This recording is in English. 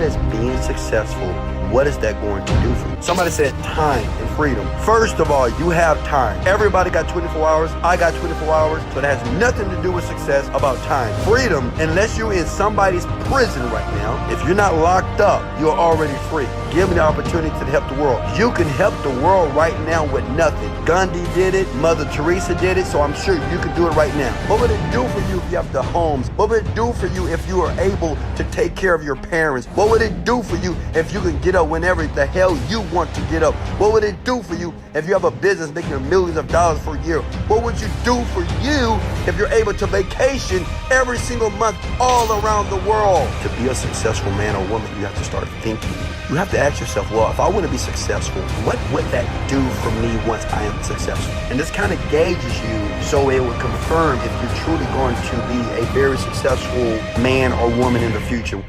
does being successful, what is that going to do for you? Somebody said time and freedom. First of all, you have time. Everybody got 24 hours. I got 24 hours. So it has nothing to do with success about time. Freedom, unless you're in somebody's prison right now, if you're not locked up, you're already free. Give me the opportunity to help the world. You can help the world right now with nothing. Gandhi did it. Mother Teresa did it. So I'm sure you can do it right now. What would it do for you if you have the homes? What would it do for you if you are able to take care of your parents? What would it do for you if you can get up whenever the hell you want to get up? What would it do for you if you have a business making millions of dollars per year? What would you do for you if you're able to vacation every single month all around the world? To be a successful man or woman, you have to start thinking. You have to ask yourself, well, if I want to be successful, what would that do for me once I am successful? And this kind of gauges you so it would confirm if you're truly going to be a very successful man or woman in the future.